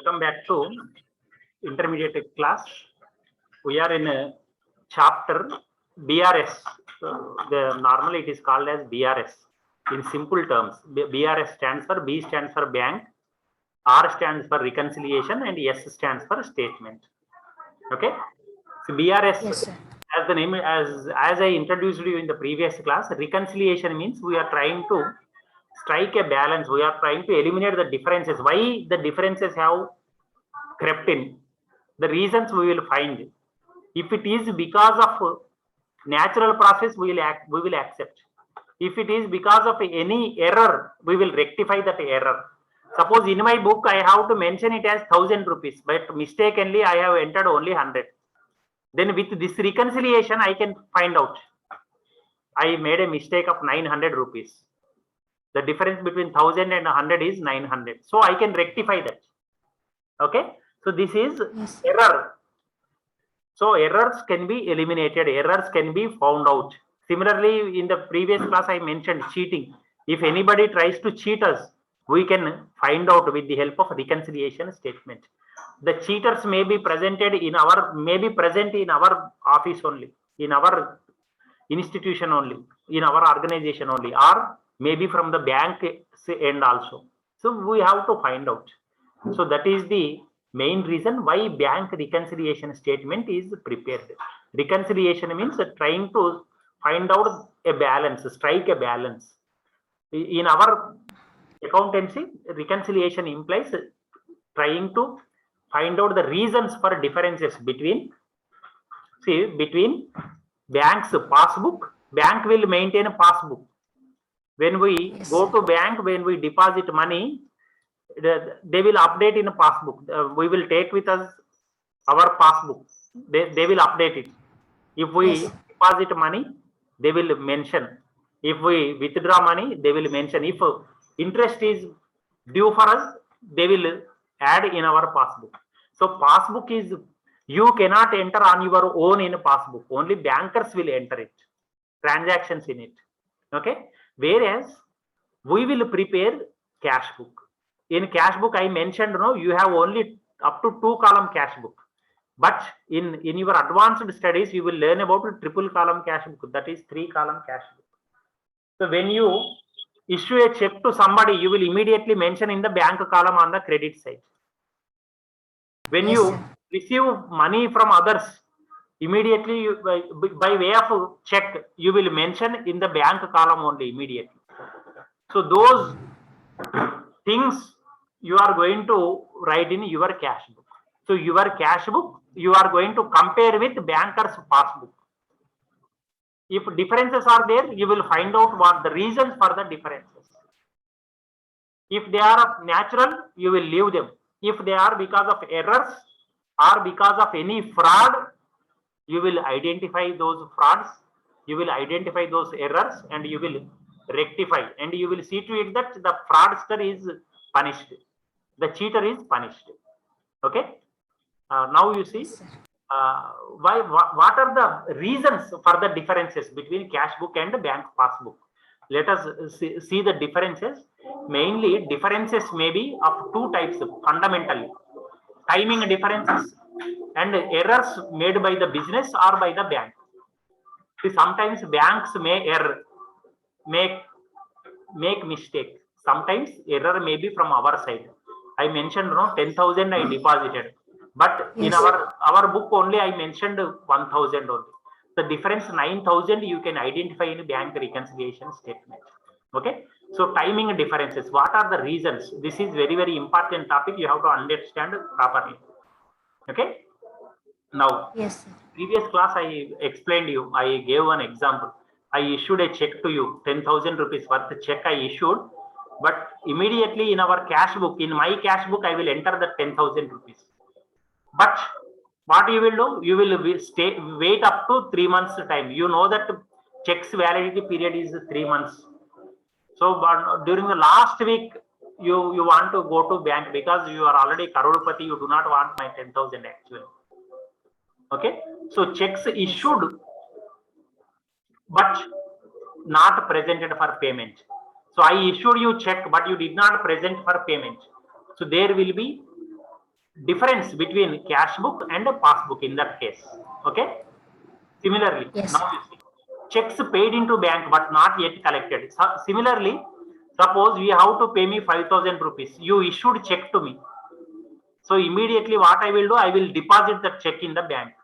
Welcome back to intermediate class. We are in a chapter BRS. Normally it is called as BRS in simple terms. BRS stands for B stands for bank, R stands for reconciliation, and S stands for statement. Okay. So BRS, Yes, sir. as the name as I introduced you in the previous class, reconciliation means we are trying to strike a balance. We are trying to eliminate the differences. Why the differences have crept in? The reasons we will find. If it is because of natural process, we will accept. If it is because of any error, we will rectify that error. Suppose in my book I have to mention it as 1000 rupees, but mistakenly I have entered only 100. Then with this reconciliation, I can find out I made a mistake of 900 rupees. The difference between 1000 and 100 is 900. So I can rectify that. Okay. So this is error. So errors can be eliminated. Errors can be found out. Similarly, in the previous class, I mentioned cheating. If anybody tries to cheat us, we can find out with the help of reconciliation statement. The cheaters may be present in our office only, in our institution only, in our organization only, or maybe from the bank end also. So we have to find out. So that is the main reason why bank reconciliation statement is prepared. Reconciliation means trying to find out a balance, strike a balance. In our accountancy, reconciliation implies trying to find out the reasons for differences between bank's passbook. Bank will maintain a passbook. When we go to bank, when we deposit money, they will update in a passbook. We will take with us our passbook. They will update it. If we deposit money, they will mention. If we withdraw money, they will mention. If interest is due for us, they will add in our passbook. So passbook is, you cannot enter on your own in a passbook. Only bankers will enter it, transactions in it. Okay. Whereas we will prepare cash book. In cash book, I mentioned, no, you have only up to 2-column cash book. But in your advanced studies, you will learn about a triple column cash book. That is 3-column cash book. So when you issue a check to somebody, you will immediately mention in the bank column on the credit side. When you receive money from others, immediately you, by way of check, you will mention in the bank column only immediately. So those things you are going to write in your cash book. So your cash book, you are going to compare with banker's passbook. If differences are there, you will find out what the reasons for the differences. If they are natural, you will leave them. If they are because of errors or because of any fraud, you will identify those frauds, you will identify those errors, and you will rectify, and you will see to it that the fraudster is punished, the cheater is punished. Okay. Now you see what are the reasons for the differences between cash book and bank passbook. Let us see the differences. Mainly differences may be of 2 types fundamentally: timing differences and errors made by the business or by the bank. See, sometimes banks may err, make mistake. Sometimes error may be from our side. I mentioned, no, 10,000 I deposited, but in our book only I mentioned 1,000 only. The difference 9,000 you can identify in bank reconciliation statement. Okay. So timing differences, what are the reasons? This is very, very important topic. You have to understand properly. Okay. Now, previous class I explained you, I gave an example. I issued a check to you, 10,000 rupees worth check I issued, but immediately in our cash book, in my cash book, I will enter the 10,000 rupees. But what you will do? You will wait up to 3 months time. You know that check's validity period is 3 months. So during the last week, you want to go to bank because you are already Karolpati. You do not want my 10,000 actually. Okay. So checks issued, but not presented for payment. So I issued you check, but you did not present for payment. So there will be difference between cash book and a passbook in that case. Okay. Similarly, Yes. now you see checks paid into bank but not yet collected. Similarly, suppose you have to pay me 5,000 rupees. You issued check to me. So immediately what I will do, I will deposit the check in the bank.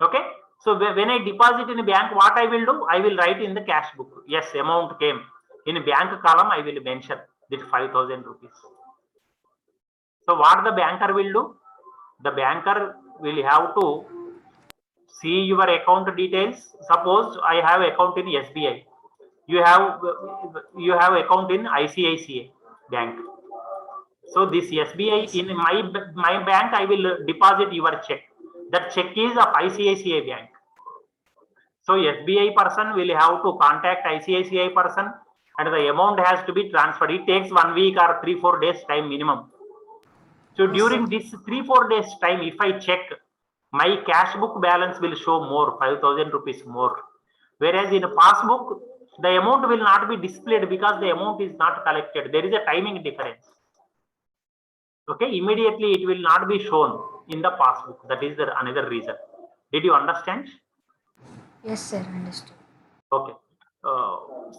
Okay. So when I deposit in a bank, what I will do, I will write in the cash book. Yes, amount came. In a bank column, I will mention this 5,000 rupees. So what the banker will do? The banker will have to see your account details. Suppose I have account in SBI. You have account in ICICI bank. So this SBI in my bank, I will deposit your check. That check is of ICICI bank. So SBI person will have to contact ICICI person, and the amount has to be transferred. It takes 1 week or 3-4 days time minimum. So during this 3-4 days time, if I check, my cash book balance will show more, 5,000 rupees more. Whereas in a passbook, the amount will not be displayed because the amount is not collected. There is a timing difference. Okay, immediately it will not be shown in the passbook. That is another reason. Did you understand? Yes, sir. Understood. Okay.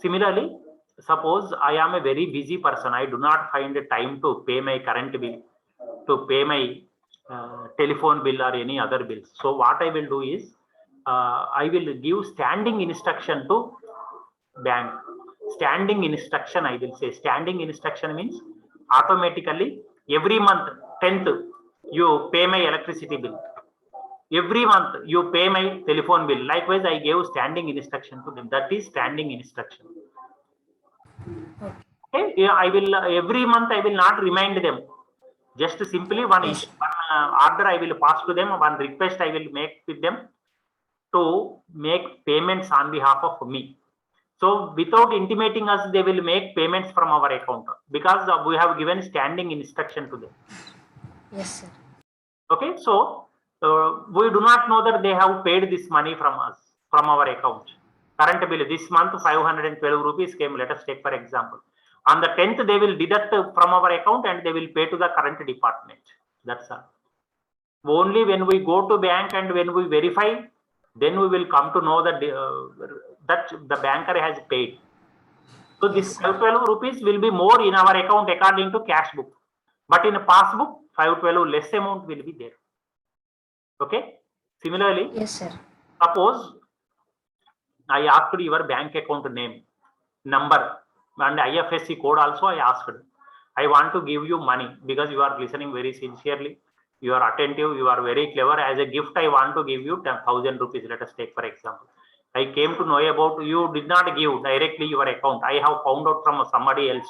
Similarly, suppose I am a very busy person. I do not find time to pay my current bill, to pay my telephone bill or any other bills. So what I will do is, I will give standing instruction to bank. Standing instruction, I will say. Standing instruction means automatically every month 10th you pay my electricity bill. Every month you pay my telephone bill. Likewise, I gave standing instruction to them. That is standing instruction. Okay. Yeah, I will every month I will not remind them. Just simply one order I will pass to them, one request I will make with them to make payments on behalf of me. So without intimating us, they will make payments from our account because we have given standing instruction to them. Yes, sir. Okay, so we do not know that they have paid this money from us, from our account. Current bill this month 512 rupees came. Let us take for example. On the 10th, they will deduct from our account and they will pay to the current department. That's all. Only when we go to bank and when we verify, then we will come to know that that the banker has paid. So this 512 rupees will be more in our account according to cash book. But in a passbook, 512 less amount will be there. Okay. Similarly, yes, sir. Suppose I asked your bank account name, number, and IFSC code also I asked. I want to give you money because you are listening very sincerely. You are attentive. You are very clever. As a gift, I want to give you 10,000 rupees. Let us take for example. I came to know about you did not give directly your account. I have found out from somebody else.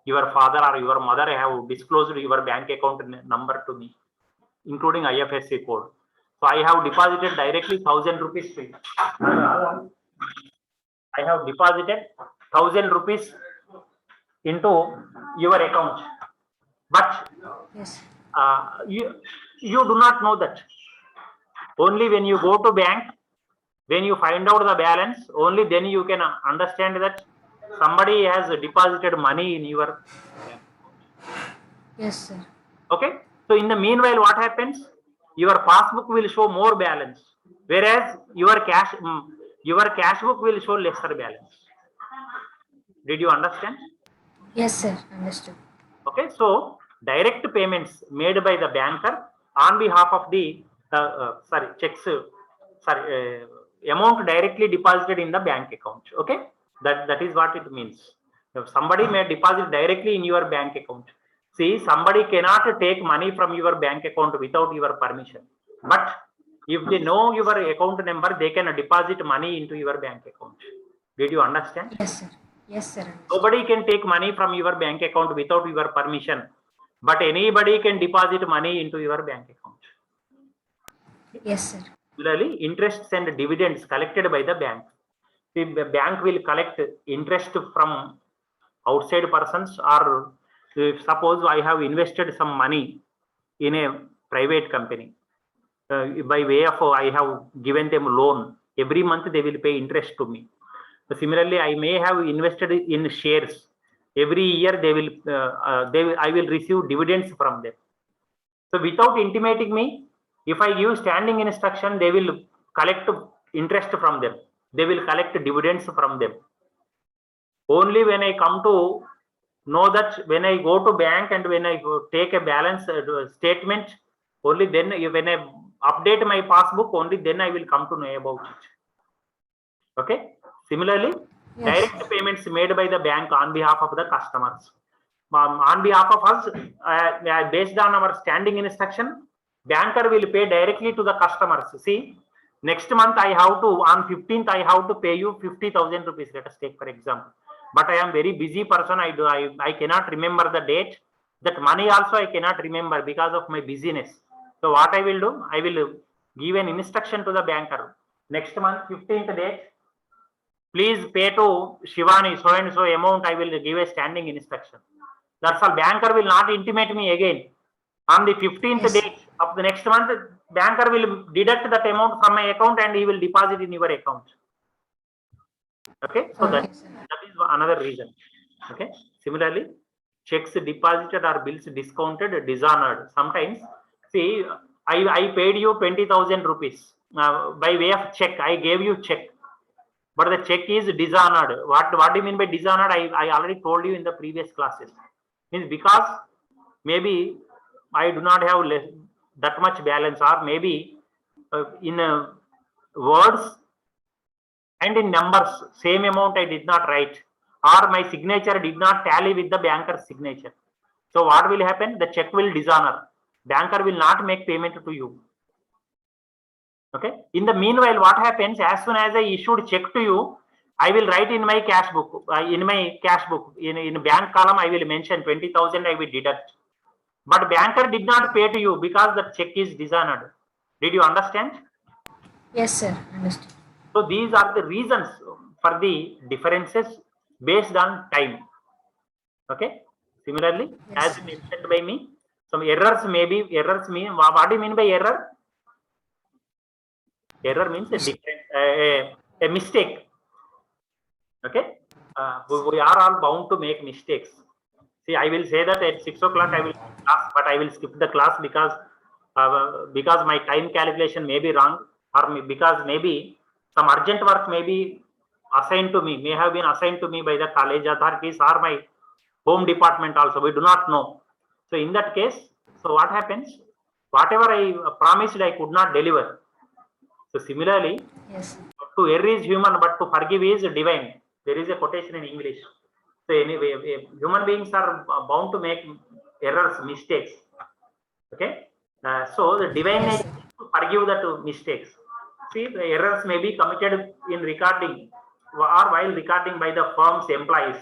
Your father or your mother have disclosed your bank account number to me, including IFSC code. So I have deposited directly 1,000 rupees to you. I have deposited 1,000 rupees into your account, but yes, you do not know that. Only when you go to bank, when you find out the balance, only then you can understand that somebody has deposited money in your bank. Yes, sir. Okay. So in the meanwhile, what happens? Your passbook will show more balance, whereas your cash book will show lesser balance. Did you understand? Yes, sir. Understood. Okay. So direct payments made by the banker on behalf of the checks, amount directly deposited in the bank account. Okay. That is what it means. If somebody may deposit directly in your bank account. See, somebody cannot take money from your bank account without your permission. But if they know your account number, they can deposit money into your bank account. Did you understand? Yes, sir. Yes, sir. Nobody can take money from your bank account without your permission. But anybody can deposit money into your bank account. Yes, sir. Similarly, interests and dividends collected by the bank. The bank will collect interest from outside persons, or suppose I have invested some money in a private company. By way of I have given them loan. Every month they will pay interest to me. Similarly, I may have invested in shares. Every year I will receive dividends from them. So without intimating me, if I give standing instruction, they will collect interest from them. They will collect dividends from them. Only when I come to know that, when I go to bank and when I take a balance statement, only then when I update my passbook, only then I will come to know about it. Okay. Similarly, Yes, direct payments made by the bank on behalf of the customers. On behalf of us, based on our standing instruction, banker will pay directly to the customers. See, next month I have to, on 15th, I have to pay you 50,000 rupees. Let us take for example. But I am very busy person. I cannot remember the date. That money also I cannot remember because of my busyness. So what I will do, I will give an instruction to the banker. Next month, 15th date, please pay to Shivani so and so amount. I will give a standing instruction. That's all. Banker will not intimate me again. On the 15th Yes. date of the next month, banker will deduct that amount from my account and he will deposit in your account. Okay, so Okay, that sir. is another reason. Okay, similarly, checks deposited or bills discounted, dishonored. Sometimes, see, I paid you 20,000 rupees by way of check. I gave you check, but the check is dishonored. What do you mean by dishonored? I already told you in the previous classes. Means because maybe I do not have that much balance, or maybe in words and in numbers same amount I did not write, or my signature did not tally with the banker's signature. So what will happen? The check will dishonor. Banker will not make payment to you. Okay. In the meanwhile, what happens? As soon as I issued check to you, I will write in my cash book. In bank column, I will mention 20,000. I will deduct. But banker did not pay to you because the check is dishonored. Did you understand? Yes, sir. Understood. So these are the reasons for the differences based on time. Okay. Similarly, Yes, as sir. mentioned by me, some errors may be, errors mean, what do you mean by error? Error means a mistake. Okay. We are all bound to make mistakes. See, I will say that at 6 o'clock I will class, but I will skip the class because my time calculation may be wrong, or because maybe some urgent work may be assigned to me, may have been assigned to me by the college authorities or my home department also. We do not know. So in that case, so what happens? Whatever I promised, I could not deliver. So similarly, Yes, sir. to err is human, but to forgive is divine. There is a quotation in English. So anyway, human beings are bound to make errors, mistakes. Okay. So the divine Yes, nature sir. is to forgive the mistakes. See, the errors may be committed in recording or while recording by the firm's employees.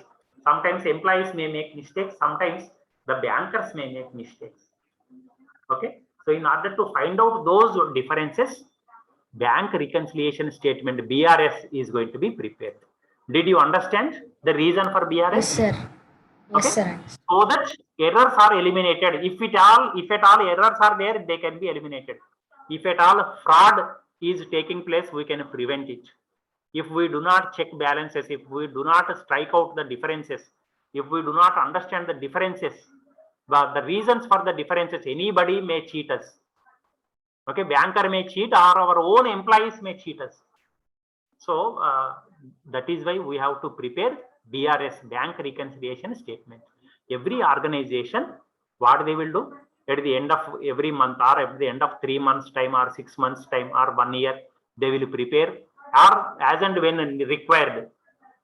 Sometimes employees may make mistakes. Sometimes the bankers may make mistakes. Okay. So in order to find out those differences, bank reconciliation statement BRS is going to be prepared. Did you understand the reason for BRS? Yes, sir. Yes, Okay. sir. Understood. So that errors are eliminated. If at all errors are there, they can be eliminated. If at all fraud is taking place, we can prevent it. If we do not check balances, if we do not strike out the differences, if we do not understand the differences, the reasons for the differences, anybody may cheat us. Okay, banker may cheat, or our own employees may cheat us. So that is why we have to prepare BRS, bank reconciliation statement. Every organization, what they will do at the end of every month, or at the end of 3 months time, or 6 months time, or 1 year, they will prepare, or as and when required,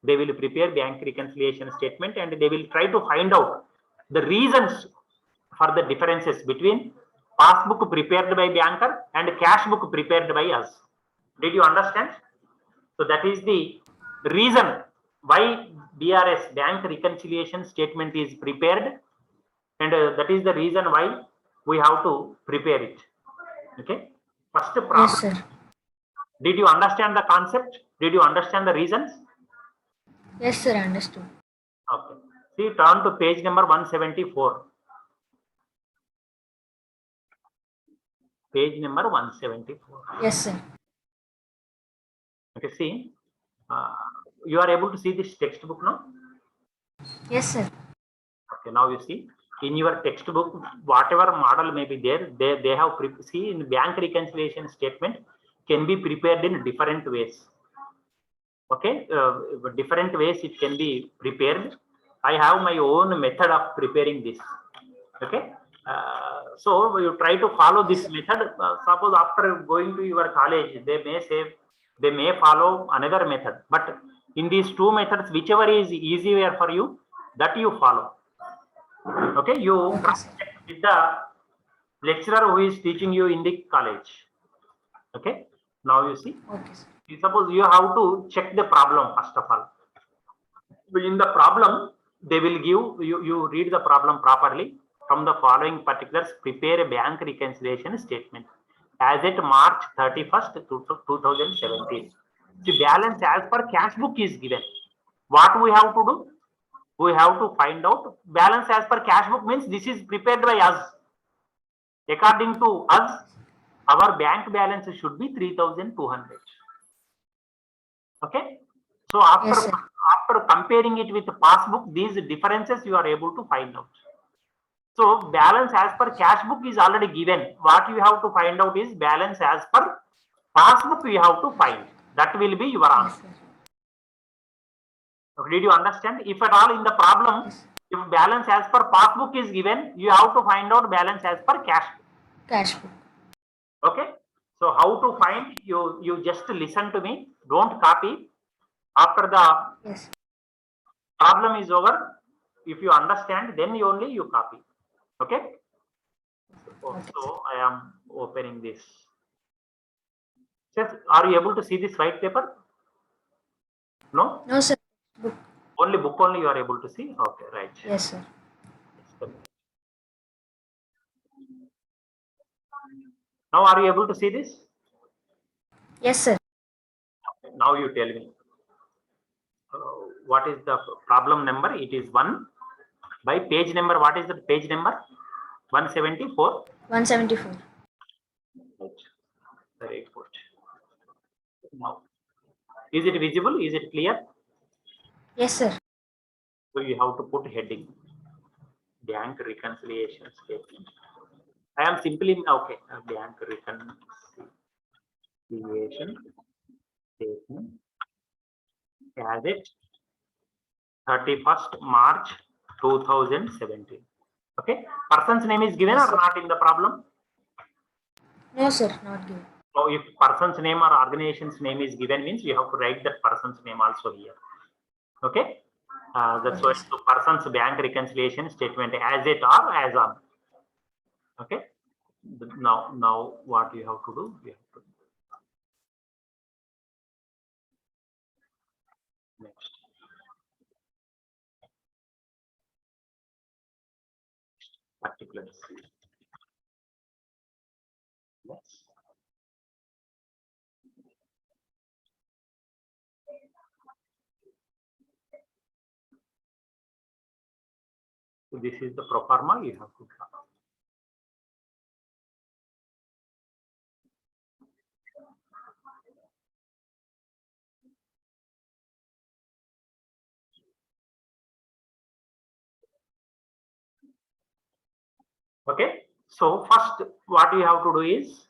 they will prepare bank reconciliation statement, and they will try to find out the reasons for the differences between passbook prepared by banker and cash book prepared by us. Did you understand? So that is the reason why BRS, bank reconciliation statement, is prepared, and that is the reason why we have to prepare it. Okay. First problem. Yes, sir. Did you understand the concept? Did you understand the reasons? Yes, sir. Understood. Okay. See, turn to page number 174. Page number 174. Yes, sir. Okay. See, you are able to see this textbook now? Yes, sir. Okay, now you see in your textbook, whatever model may be there, they have see in bank reconciliation statement can be prepared in different ways. Okay, different ways it can be prepared. I have my own method of preparing this. Okay, so you try to follow this method. Suppose after going to your college, they may say they may follow another method, but in these two methods, whichever is easier for you, that you follow. Okay, you cross-check with the lecturer who is teaching you in the college. Okay, now you see. Okay, sir. Suppose you have to check the problem first of all. In the problem, they will give you read the problem properly. From the following particulars, prepare a bank reconciliation statement as at March 31st, 2017. The balance as per cash book is given. What we have to do? We have to find out balance as per cash book means this is prepared by us. According to us, our bank balance should be 3,200. Okay. So Yes, sir. after comparing it with the passbook, these differences you are able to find out. So balance as per cash book is already given. What you have to find out is balance as per passbook you have to find. That will be your Yes, answer. sir. Did you understand? If at all in the problem, Yes. if balance as per passbook is given, you have to find out balance as per cash book. Cash book. Okay. So how to find? You just listen to me. Don't copy. After the Yes. problem is over, if you understand, then only you copy. Okay. So I am opening this. Just, are you able to see this white paper? No. No, sir. Book. Only book only you are able to see. Okay, right. Yes, sir. Now are you able to see this? Yes, sir. Okay, now you tell me. What is the problem number? It is 1. By page number, what is the page number? 174. 174. Right. Very good. Now, is it visible? Is it clear? Yes, sir. So you have to put heading. Bank reconciliation statement. I am simply okay. Bank reconciliation statement as it 31st March 2017. Okay. Person's name is given Yes, or sir. not in the problem? No, sir. Not given. So if person's name or organization's name is given means you have to write that person's name also here. Okay. That's why Okay, to person's bank reconciliation statement as it or as on. Okay. Now what you have to do? You have to next. Particulars. Yes. So this is the pro forma you have to draw. Okay. So first what you have to do is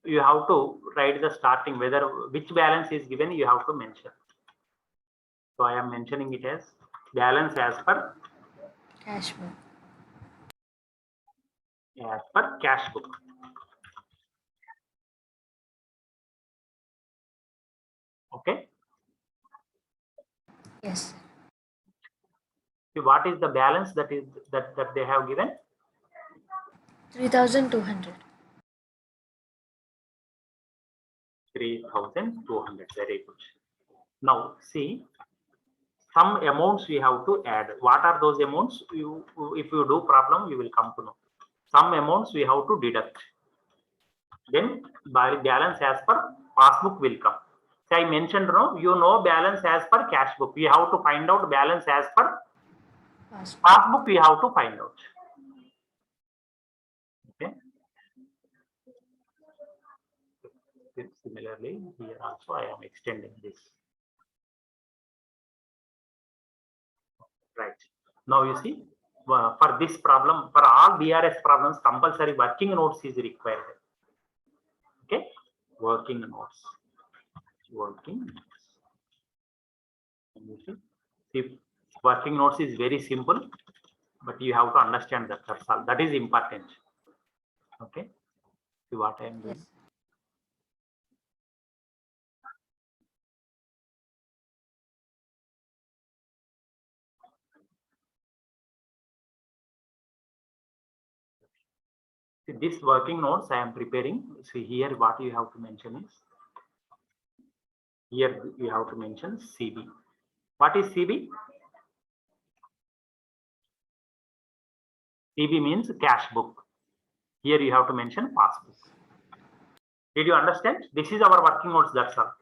you have to write the starting whether which balance is given you have to mention. So I am mentioning it as balance as per Cash book. cash book. Okay. Yes, sir. See, what is the balance that they have given? 3,200. 3,200. Very good. Now see some amounts we have to add. What are those amounts? If you do problem, you will come to know. Some amounts we have to deduct. Then by balance as per passbook will come. So I mentioned no, you know balance as per cash book. We have to find out balance as per passbook. We have to find out. Okay. Similarly, here also I am extending this. Right. Now you see, for this problem, for all BRS problems, compulsory working notes is required. Okay, working notes. If working notes is very simple, but you have to understand that. That's all. That is important. Okay. See what I am doing. Yes. See, this working notes I am preparing. See here, what you have to mention is here you have to mention CB. What is CB? CB means cash book. Here you have to mention passbook. Did you understand? This is our working notes. That's all.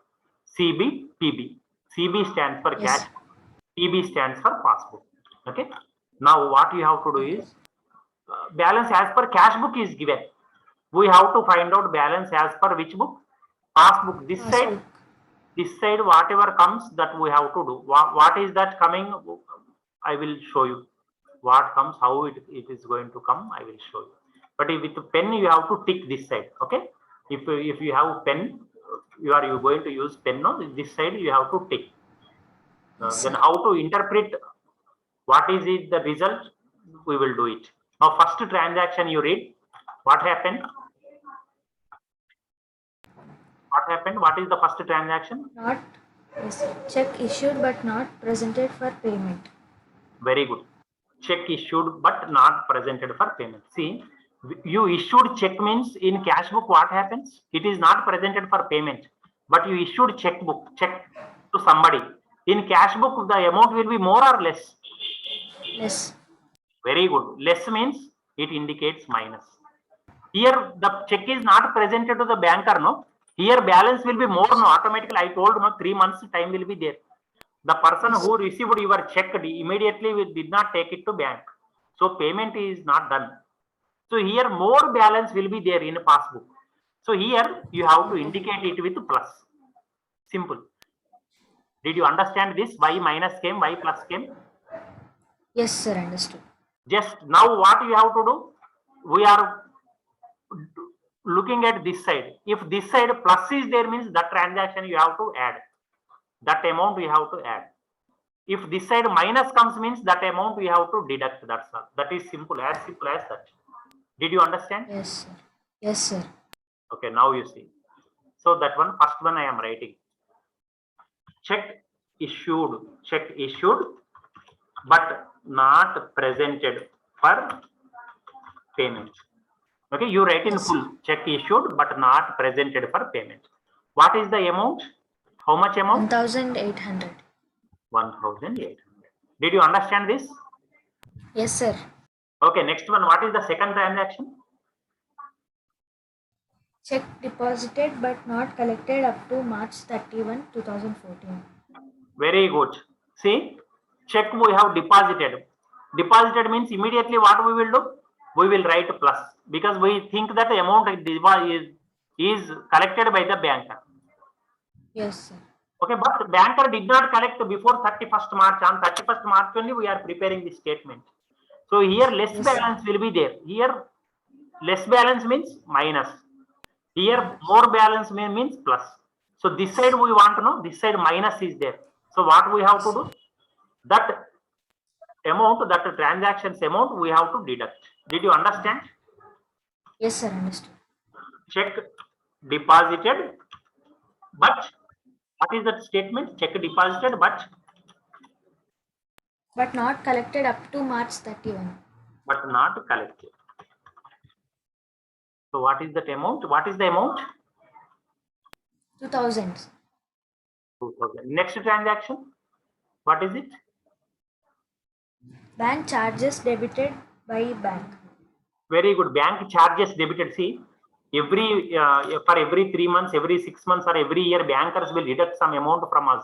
CB, PB. CB stands for Yes. cash. PB stands for passbook. Okay. Now what you have to do is balance as per cash book is given. We have to find out balance as per which book? Passbook. This side, whatever comes, that we have to do. What is that coming? I will show you. What comes, how it is going to come, I will show you. But with the pen, you have to tick this side. Okay. If you have pen, you going to use pen. No, this side you have to tick. Then how to interpret what is it the result? We will do it. Now first transaction you read. What happened? What happened? What is the first transaction? Not check issued but not presented for payment. Very good. Check issued but not presented for payment. See, you issued check means in cash book what happens? It is not presented for payment, but you issued check to somebody. In cash book, the amount will be more or less? Less. Very good. Less means it indicates minus. Here the check is not presented to the banker, no? Here balance will be more, no? Automatically, I told, no, 3 months time will be there. The person who received your check immediately did not take it to bank. So payment is not done. So here more balance will be there in passbook. So here you have to indicate it with plus. Simple. Did you understand this? Why minus came, why plus came? Yes, sir, understood. Just now what you have to do? We are looking at this side. If this side plus is there, means that transaction you have to add. That amount we have to add. If this side minus comes, means that amount we have to deduct. That's all. That is simple as that. Did you understand? Yes, sir. Yes, sir. Okay, now you see. So that one, first one I am writing. Check issued, but not presented for payment. Okay, you write in full. Check issued but not presented for payment. What is the amount? How much amount? 1,800. 1,800. Did you understand this? Yes, sir. Okay, next one. What is the second transaction? Check deposited but not collected up to March 31, 2014. Very good. See, check we have deposited. Deposited means immediately what we will do? We will write plus because we think that the amount is collected by the banker. Yes, sir. Okay, but banker did not collect before 31st March. On 31st March only we are preparing this statement. So here less balance will be there. Here less balance means minus. Here more balance means plus. So this side we want to know, this side minus is there. So what we have to do? That amount, that transactions amount we have to deduct. Did you understand? Yes, sir, understood. Check deposited, but what is that statement? Check deposited, but not collected up to March 31. But not collected. So what is that amount? What is the amount? 2,000. 2,000. Next transaction. What is it? Bank charges debited by bank. Very good. Bank charges debited. See, for every 3 months, every 6 months, or every year, bankers will deduct some amount from us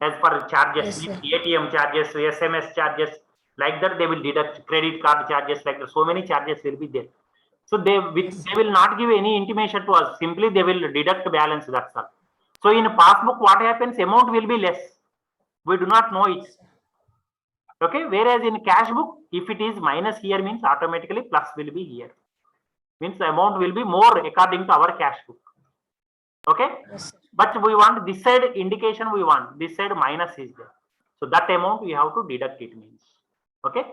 as per charges, Yes, ATM charges, SMS charges, like that they will deduct credit card charges, like that. So many charges will be there. So they will not give any intimation to us. Simply they will deduct balance. That's all. So in passbook, what happens? Amount will be less. We do not know it. Okay, whereas in cash book, if it is minus here means automatically plus will be here. Means the amount will be more according to our cash book. Okay, Yes, sir. but we want this side indication, we want this side minus is there. So that amount we have to deduct it means. Okay,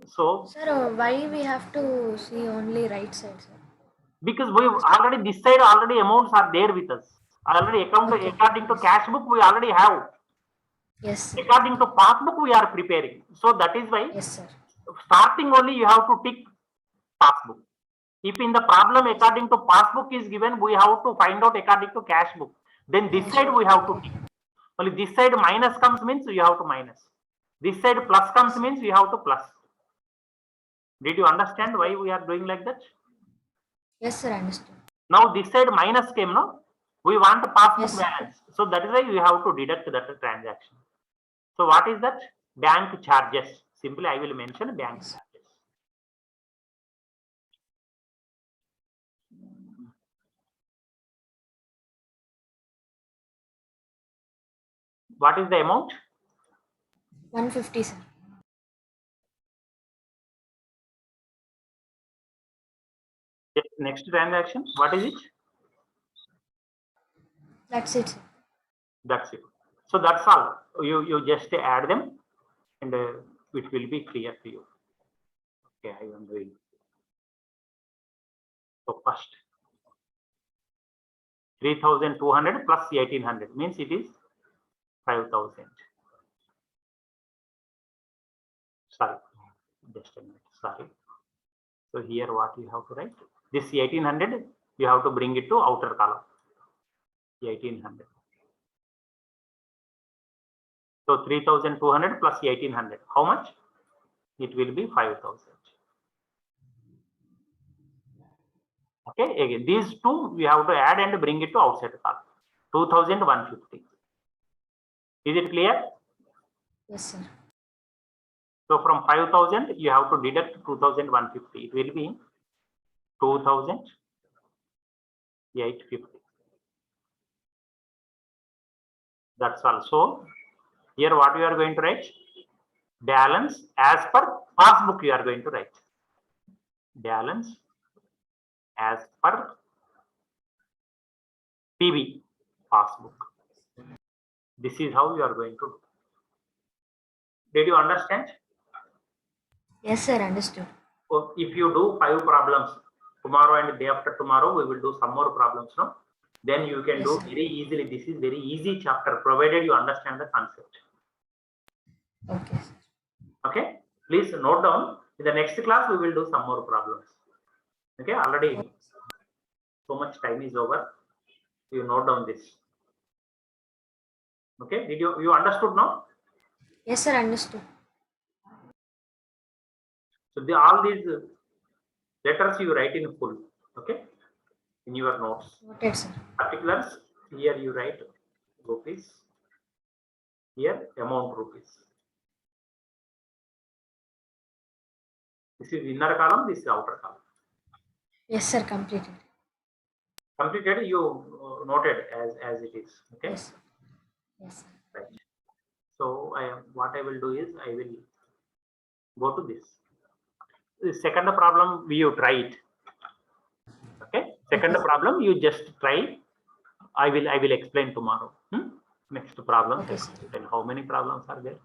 so Sir, why we have to see only right side, sir? because we already this side already amounts are there with us. Already account Okay. according to cash book we already have. Yes, sir. According to passbook we are preparing. So that is why Yes, sir. starting only you have to tick passbook. If in the problem according to passbook is given, we have to find out according to cash book. Then this side we have to tick. Only this side minus comes means you have to minus. This side plus comes means you have to plus. Did you understand why we are doing like that? Yes, sir, understood. Now this side minus came, no? We want passbook Yes, sir. balance. So that is why we have to deduct that transaction. So what is that? Bank charges. Simply I will mention bank Yes. charges. What is the amount? 150, sir. Yes, next transaction. What is it? That's it, sir. That's it. So that's all. You just add them, and it will be clear to you. Okay, I am doing. So first, 3,200 plus 1,800 means it is 5,000. Sorry, just a minute. Sorry. So here what you have to write? This 1,800 you have to bring it to outer column. 1,800. So 3,200 plus 1,800. How much? It will be 5,000. Okay, again these two we have to add and bring it to outside column. 2,150. Is it clear? Yes, sir. So from 5,000 you have to deduct 2,150. It will be 2,850. That's all. So here what we are going to write? Balance as per passbook you are going to write. Balance as per PB passbook. This is how you are going to do. Did you understand? Yes, sir, understood. So if you do 5 problems tomorrow and day after tomorrow, we will do some more problems. No, then you can Yes, do sir. very easily. This is very easy chapter, provided you understand the concept. Okay, sir. Okay, please note down. In the next class, we will do some more problems. Okay, already Okay. so much time is over. You note down this. Okay, did you understood now? Yes, sir, understood. So all these letters you write in full. Okay, in your notes. Noted, sir. Particulars here you write rupees. Here amount rupees. This is inner column. This is outer column. Yes, sir, completed. Completed. You noted as it is. Okay. Yes. Yes, sir. Right. So what I will do is I will go to this. The second problem you try it. Okay. Second Okay. problem you just try. I will explain tomorrow. Next problem. Okay, sir. Then how many problems are there?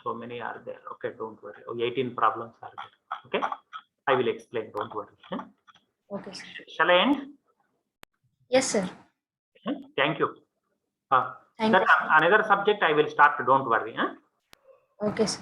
So many are there. Okay, don't worry. 18 problems are there. Okay, I will explain. Don't worry. Okay, sir. Shall I end? Yes, sir. Thank you. Thank That you, sir. another subject I will start. Don't worry. Okay, sir.